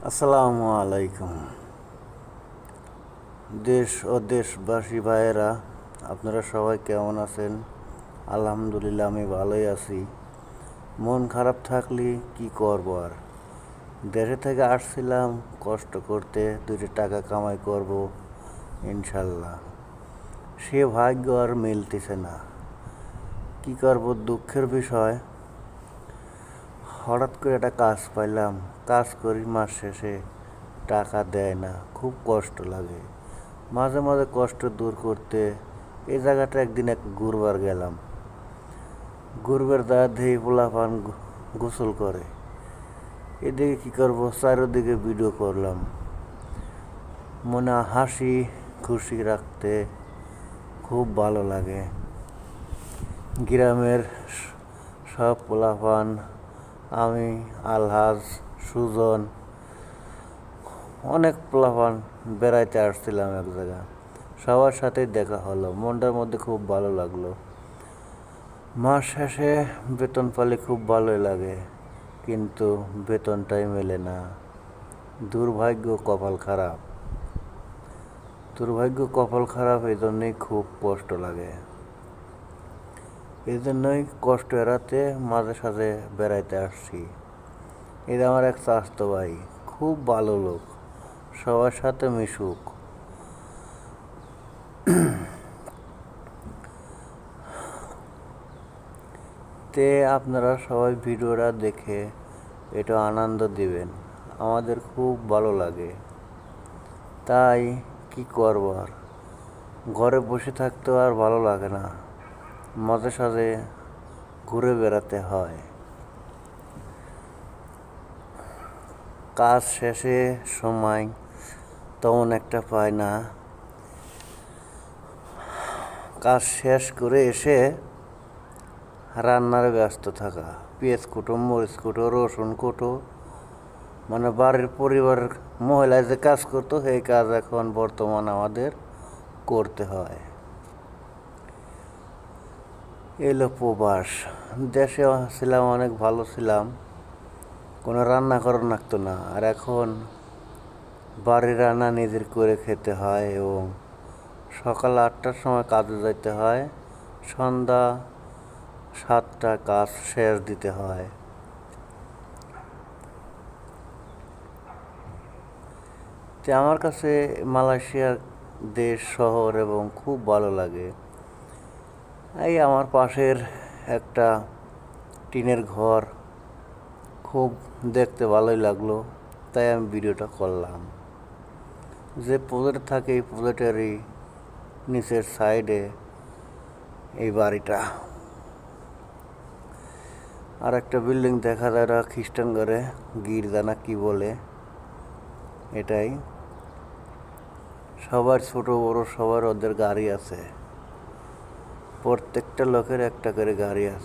আসসালামু আলাইকুম। দেশ ও দেশবাসী ভাইয়েরা, আপনারা সবাই কেমন আছেন? আলহামদুলিল্লাহ, আমি ভালোই আছি। মন খারাপ থাকলে কি করব আর? দেশে থেকে আসছিলাম কষ্ট করতে, দুইটা টাকা কামাই করব ইনশাল্লাহ। সে ভাগ্য আর মিলতেছে না। কি করব, দুঃখের বিষয়। হঠাৎ করে একটা কাজ পাইলাম, কাজ করি, মাস শেষে টাকা দেয় না, খুব কষ্ট লাগে। মাঝে মাঝে কষ্ট দূর করতে এই জায়গাটা একদিন ঘুরবার গেলাম। ঘুরবার দাঁড়া দেখি পোলাপান গোসল করে। এদিকে কী করবো, চারিদিকে ভিডিও করলাম। মনে হাসি খুশি রাখতে খুব ভালো লাগে। গ্রামের সব পোলাপান, আমি, আলহাজ, সুজন, অনেক পোলাপান বেড়াইতে আসছিলাম এক জায়গা। সবার সাথেই দেখা হলো, মনটার মধ্যে খুব ভালো লাগলো। মাস শেষে বেতন পেলে খুব ভালোই লাগে, কিন্তু বেতনটাই মেলে না। দুর্ভাগ্য, কপাল খারাপ। দুর্ভাগ্য, কপাল খারাপ, এই জন্যই খুব কষ্ট লাগে। এই জন্যই কষ্ট এড়াতে মাঝে সাঝে বেড়াইতে আসছি। এটা আমার এক চাচাতো ভাই, খুব ভালো লোক, সবার সাথে মিশুক। তে আপনারা সবাই ভিডিওটা দেখে এটা আনন্দ দিবেন, আমাদের খুব ভালো লাগে। তাই কি করব আর, ঘরে বসে থাকতেও আর ভালো লাগে না, মাঝে সাঝে ঘুরে বেড়াতে হয়। কাজ শেষে সময় তেমন একটা পাই না। কাজ শেষ করে এসে রান্নার ব্যস্ত থাকা, পেঁয়াজ কুটো, মরিচ কুটো, রসুন কুটো, মানে বাড়ির পরিবারের মহিলায় যে কাজ করতো সেই কাজ এখন বর্তমান আমাদের করতে হয়। এলো প্রবাস। দেশে ছিলাম, অনেক ভালো ছিলাম, কোনো রান্না করা লাগতো না। আর এখন বাড়ির রান্না নিজের করে খেতে হয় এবং সকাল 8টার সময় কাজে যেতে হয়, সন্ধ্যা 7টা কাজ শেষ দিতে হয়। তো আমার কাছে মালয়েশিয়ার দেশ, শহর এবং খুব ভালো লাগে। এই আমার পাশের একটা টিনের ঘর, খুব দেখতে ভালোই লাগলো, তাই আমি ভিডিওটা করলাম। যে প্রজেক্ট থাকে এই প্রজেক্টেরই নিচের সাইডে এই বাড়িটা। আর একটা বিল্ডিং দেখা যায়, ওরা খ্রিস্টান ঘরে, গির্জা না কি বলে, এটাই। সবার ছোট বড় সবার ওদের গাড়ি আছে, প্রত্যেকটা লোকের একটা করে গাড়ি আছে।